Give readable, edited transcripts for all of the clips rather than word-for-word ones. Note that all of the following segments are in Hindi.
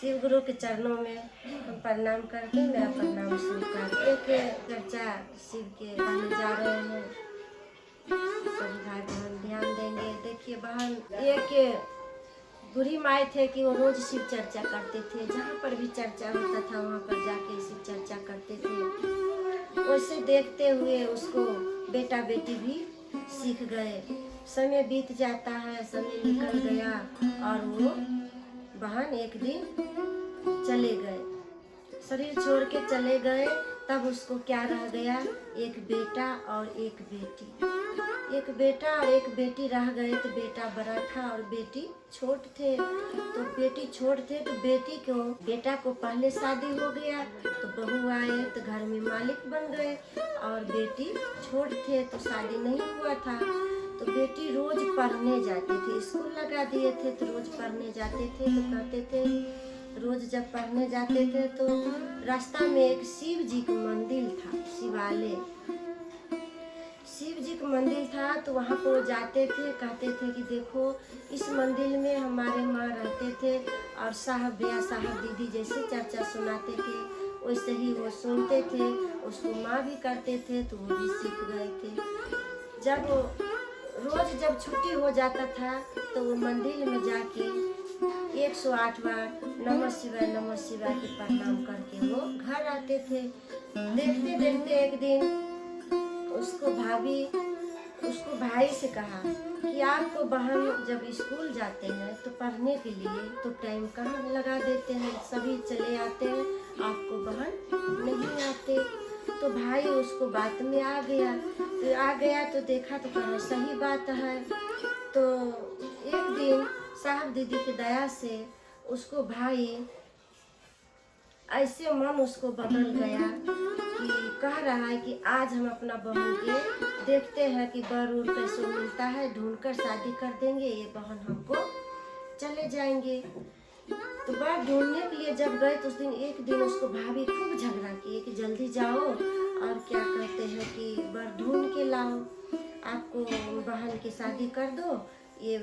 शिव गुरु के चरणों में हम प्रणाम करके मेरा प्रणाम स्वीकार। एक चर्चा शिव के गाने जा रहे हैं, सभी भाई बहन ध्यान देंगे। देखिए बहन, एक बुरी माई थे कि वो रोज शिव चर्चा करते थे, जहाँ पर भी चर्चा होता था वहाँ पर जाके शिव चर्चा करते थे। उसे देखते हुए उसको बेटा बेटी भी सीख गए। समय बीत जाता है, समय निकल गया और वो बहन एक दिन चले गए, शरीर छोड़ के चले गए। तब उसको क्या रह गया? एक बेटा और एक बेटी। एक बेटा और एक बेटी रह गए। तो बेटा बड़ा था और बेटी छोट थे। तो बेटी छोट थे तो बेटा को पहले शादी हो गया, तो बहू आए तो घर में मालिक बन गए। और बेटी छोट थे तो शादी नहीं हुआ था। तो बेटी रोज पढ़ने जाते थे, स्कूल लगा दिए थे तो रोज पढ़ने जाते थे। तो कहते थे रोज जब पढ़ने जाते थे तो रास्ता में एक शिव जी का मंदिर था, शिवालय शिव जी का मंदिर था। तो वहाँ पर वो जाते थे, कहते थे कि देखो इस मंदिर में हमारे माँ रहते थे और साहब भैया साहब दीदी जैसे चर्चा सुनाते थे वैसे ही वो सुनते थे, उसको माँ भी करते थे तो वो भी सीख गए थे। जब छुट्टी हो जाता था तो वो मंदिर में जाके 108 बार नमः शिवाय के प्रणाम करके वो घर आते थे। देखते देखते एक दिन उसको भाई से कहा कि आपको बहन जब स्कूल जाते हैं तो पढ़ने के लिए तो टाइम कहाँ लगा देते हैं, सभी चले आते हैं, आपको बहन नहीं आते। तो भाई उसको बात में आ गया तो देखा तो कहा सही बात है। तो एक दिन साहब दीदी की दया से उसको भाई ऐसे मन उसको बदल गया कि कह रहा है कि आज हम अपना बहन के देखते हैं कि बर उर कैसे मिलता है, ढूंढकर शादी कर देंगे, ये बहन हमको चले जाएंगे। तो बर ढूंढने के लिए जब गए तो उस दिन एक दिन उसको भाभी खूब झगड़ा किए कि जल्दी जाओ और क्या कहते हैं कि बर ढूंढ के लाओ, आपको बहन की शादी कर दो, ये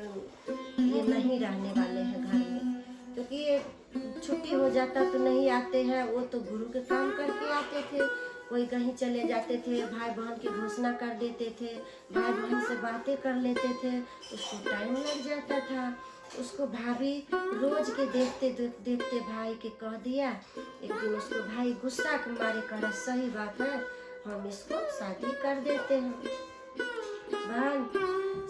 नहीं रहने वाले हैं घर में। क्योंकि ये छुट्टी हो जाता तो नहीं आते हैं, वो तो गुरु के काम करके आते थे, कोई कहीं चले जाते थे, भाई बहन की घोषणा कर देते थे, भाई बहन से बातें कर लेते थे, उसको टाइम लग जाता था। उसको भाभी रोज के देखते देखते भाई के कह दिया। एक दिन उसको भाई गुस्सा के मारे कहा सही बात है, हम इसको शादी कर देते हैं। बहन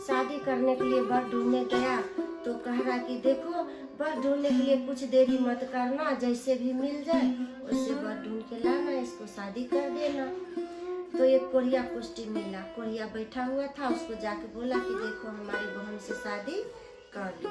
शादी करने के लिए बर ढूंढने गया तो कह रहा कि देखो बर ढूंढने के लिए कुछ देरी मत करना, जैसे भी मिल जाए उससे बर ढूंढ के लाना, इसको शादी कर देना। तो एक कोरिया कुश्ती मिला, कोरिया बैठा हुआ था, उसको जाके बोला कि देखो हमारी बहन से शादी कर लो।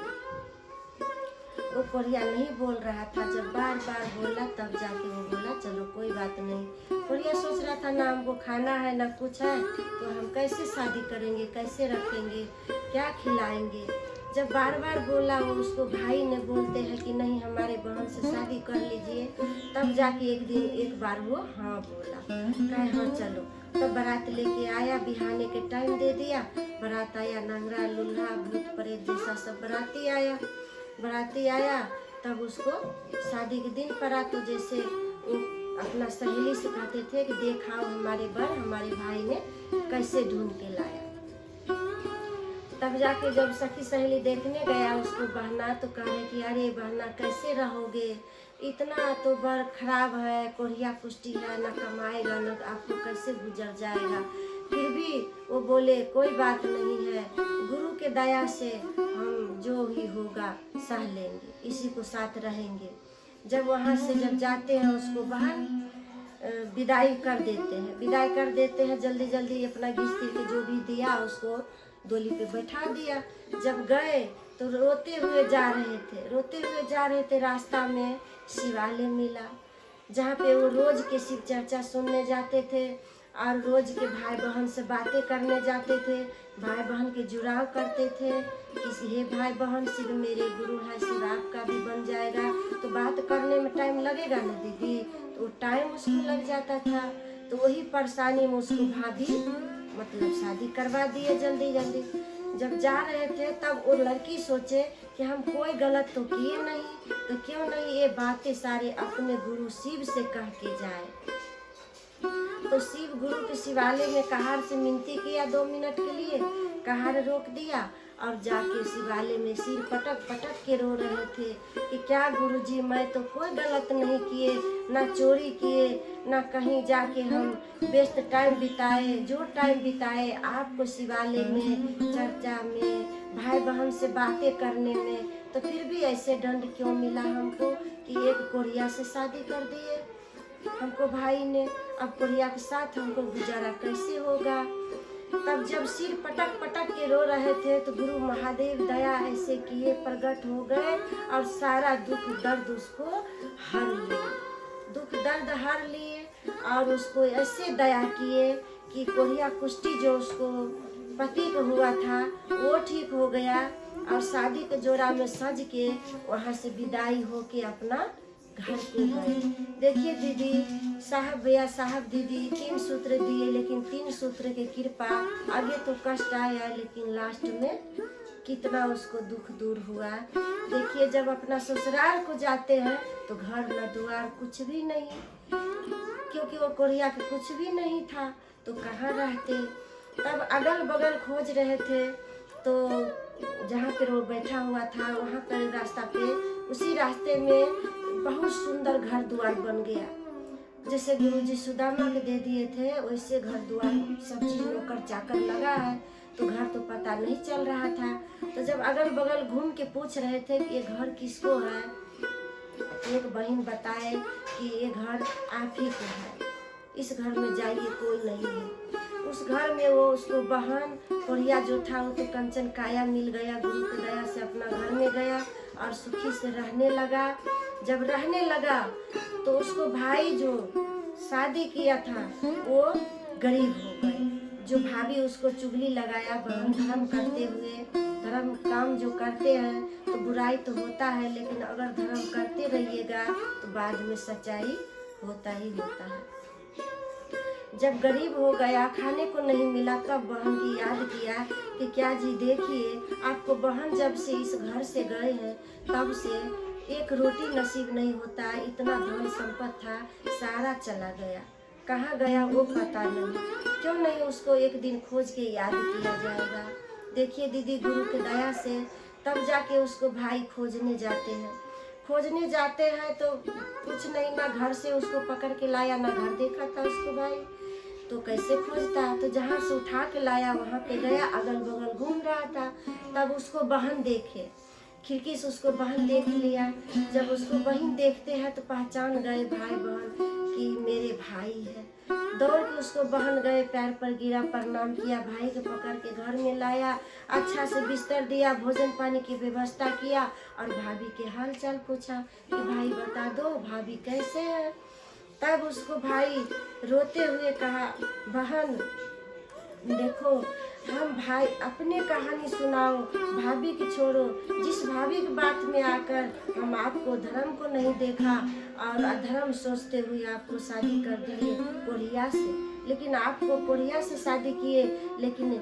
वो कोरिया नहीं बोल रहा था, जब बार बार बोला तब जाके वो बोला चलो कोई बात नहीं। कोरिया सोच रहा था ना हमको खाना है ना कुछ है, तो हम कैसे शादी करेंगे, कैसे रखेंगे, क्या खिलाएंगे। जब बार बार बोला वो उसको भाई ने बोलते हैं कि नहीं हमारे बहन से शादी कर लीजिए, तब जाके एक बार वो हाँ बोला, कहे हाँ चलो। तब बारात लेके आया, बिहाने के टाइम दे दिया, बारात आया, नंगरा लुल्हा भूत प्रेत जैसा सब बाराती आया। तब उसको शादी के दिन पड़ा तो जैसे अपना सहेली से कहते थे कि देखाओ हमारे भाई ने कैसे ढूंढ के लाया। तब जाके जब सखी सहेली देखने गया उसको बहना, तो कहे कि अरे बहना कैसे रहोगे, इतना तो बर खराब है, कोरिया कुश्ती है, न कमाएगा न आपको कैसे गुजर जाएगा। फिर भी वो बोले कोई बात नहीं है, गुरु के दया से हम जो भी होगा सह लेंगे, इसी को साथ रहेंगे। जब वहाँ से जब जाते हैं उसको बाहर विदाई कर देते हैं जल्दी जल्दी, अपना घिसती के जो भी दिया उसको डोली पे बैठा दिया। जब गए तो रोते हुए जा रहे थे, रास्ता में शिवालय मिला, जहाँ पे वो रोज के शिव चर्चा सुनने जाते थे और रोज के भाई बहन से बातें करने जाते थे, भाई बहन के जुड़ाव करते थे कि हे भाई बहन शिव मेरे गुरु है, शिव आपका भी बन जाएगा। तो बात करने में टाइम लगेगा ना दीदी, तो टाइम उसको लग जाता था। तो वही परेशानी में उसको भाभी मतलब शादी करवा दिए जल्दी जल्दी। जब जा रहे थे तब वो लड़की सोचे कि हम कोई गलत तो किए नहीं, तो क्यों नहीं ये बातें सारे अपने गुरु शिव से कह के जाए। तो शिव गुरु के शिवालय में कहार से मिनती किया 2 मिनट के लिए, कहार रोक दिया और जाके शिवालय में सिर पटक पटक के रो रहे थे कि क्या गुरुजी, मैं तो कोई गलत नहीं किए, ना चोरी किए, ना कहीं जाके हम व्यस्त टाइम बिताए। जो टाइम बिताए आपको शिवालय में, चर्चा में, भाई बहन से बातें करने में, तो फिर भी ऐसे दंड क्यों मिला हमको कि एक कोरिया से शादी कर दिए हमको भाई ने। अब कोरिया के साथ हमको गुजारा कैसे होगा। तब जब सिर पटक पटक के रो रहे थे तो गुरु महादेव दया ऐसे किए, प्रकट हो गए और सारा दुख दर्द उसको हर लिए, दुख दर्द हर लिए और उसको ऐसे दया किए कि कोरिया कुष्ठी जो उसको पति को हुआ था वो ठीक हो गया और शादी के जोड़ा में सज के वहाँ से विदाई हो के अपना घर पे गए। देखिए दीदी साहब भैया साहब दीदी 3 सूत्र दिए, लेकिन 3 सूत्र की कृपा, आगे तो कष्ट आया लेकिन लास्ट में कितना उसको दुख दूर हुआ। देखिए जब अपना ससुराल को जाते हैं तो घर न द्वार कुछ भी नहीं, क्योंकि वो कोरिया के कुछ भी नहीं था तो कहाँ रहते। तब अगल बगल खोज रहे थे तो जहाँ पे वो बैठा हुआ था वहाँ पर रास्ता पे, उसी रास्ते में बहुत सुंदर घर द्वार बन गया। जैसे गुरुजी सुदामा के दे दिए थे वैसे घर द्वार सब चीज नौकर चाकर लगा है, तो घर तो पता नहीं चल रहा था। तो जब अगल बगल घूम के पूछ रहे थे कि ये घर किसको है, एक बहन बताए कि ये घर आप ही को है, इस घर में जाइए कोई नहीं है। उस घर में वो उसको बहन कोरिया जो था वो तो कंचन काया मिल गया, गुरु की दया से अपना घर में गया और सुखी से रहने लगा। जब रहने लगा तो उसको भाई जो शादी किया था वो गरीब हो गए। जो भाभी उसको चुगली लगाया, बहन धर्म करते हुए, धर्म काम जो करते हैं तो बुराई तो होता है, लेकिन अगर धर्म करते रहिएगा तो बाद में सच्चाई होता ही होता है। जब गरीब हो गया, खाने को नहीं मिला, तब बहन की याद किया कि क्या जी देखिए आपको बहन जब से इस घर से गए हैं तब से एक रोटी नसीब नहीं होता, इतना धन संपत्ति था सारा चला गया, कहाँ गया वो पता नहीं। क्यों नहीं उसको एक दिन खोज के याद किया जाएगा। देखिए दीदी गुरु की दया से तब जाके उसको भाई खोजने जाते हैं। खोजने जाते हैं तो कुछ नहीं, ना घर से उसको पकड़ के लाया, ना घर देखा था उसको भाई, तो कैसे खोजता। तो जहाँ से उठा के लाया वहाँ पे गया, अगल बगल घूम रहा था, तब उसको बहन देखे, खिड़की से उसको बहन देख लिया। जब उसको बहन देखते हैं तो पहचान गए भाई बहन कि मेरे भाई है। दौड़ के उसको बहन गए, पैर पर गिरा, प्रणाम किया, भाई को पकड़ के घर में लाया, अच्छा से बिस्तर दिया, भोजन पानी की व्यवस्था किया और भाभी के हाल चाल पूछा कि भाई बता दो भाभी कैसे है। तब उसको भाई रोते हुए कहा, बहन देखो हम भाई अपने कहानी सुनाओ, भाभी की छोड़ो। जिस भाभी की बात में आकर हम आपको धर्म को नहीं देखा और अधर्म सोचते हुए आपको शादी कर दिए कोरिया से, लेकिन आपको कोरिया से शादी किए, लेकिन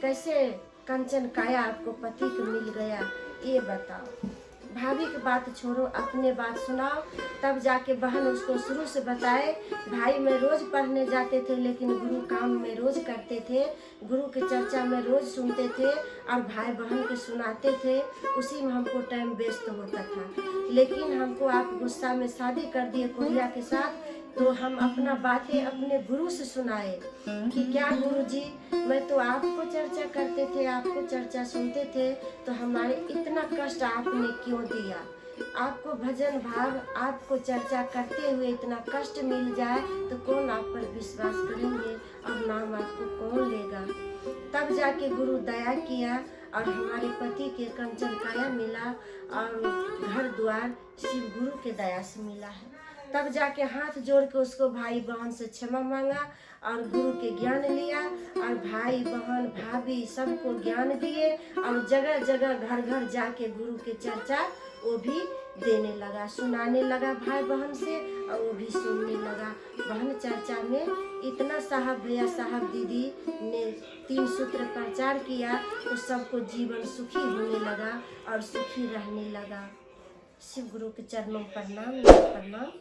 कैसे कंचन काया आपको पति को मिल गया, ये बताओ। भाभी की बात छोड़ो, अपने बात सुनाओ। तब जाके बहन उसको शुरू से बताए, भाई मैं रोज पढ़ने जाते थे, लेकिन गुरु काम में रोज करते थे, गुरु की चर्चा में रोज सुनते थे और भाई बहन के सुनाते थे, उसी में हमको टाइम वेस्ट होता था। लेकिन हमको आप गुस्सा में शादी कर दिए कोरिया के साथ, तो हम अपना बातें अपने गुरु से सुनाए कि क्या गुरुजी मैं तो आपको चर्चा करते थे, आपको चर्चा सुनते थे, तो हमारे इतना कष्ट आपने क्यों दिया। आपको भजन भाव, आपको चर्चा करते हुए इतना कष्ट मिल जाए तो कौन आप पर विश्वास करेंगे और नाम आपको कौन लेगा। तब जाके गुरु दया किया और हमारे पति के कंचन काया मिला और घर द्वार शिव गुरु के दया से मिला है। तब जाके हाथ जोड़ के उसको भाई बहन से क्षमा मांगा और गुरु के ज्ञान लिया और भाई बहन भाभी सबको ज्ञान दिए और जगह जगह घर घर जाके गुरु के चर्चा वो भी देने लगा, सुनाने लगा भाई बहन से, और वो भी सुनने लगा। बहन चर्चा में इतना साहब भैया साहब दीदी ने 3 सूत्र प्रचार किया तो सबको जीवन सुखी होने लगा और सुखी रहने लगा। शिव गुरु के चरणों में प्रणाम, प्रणाम।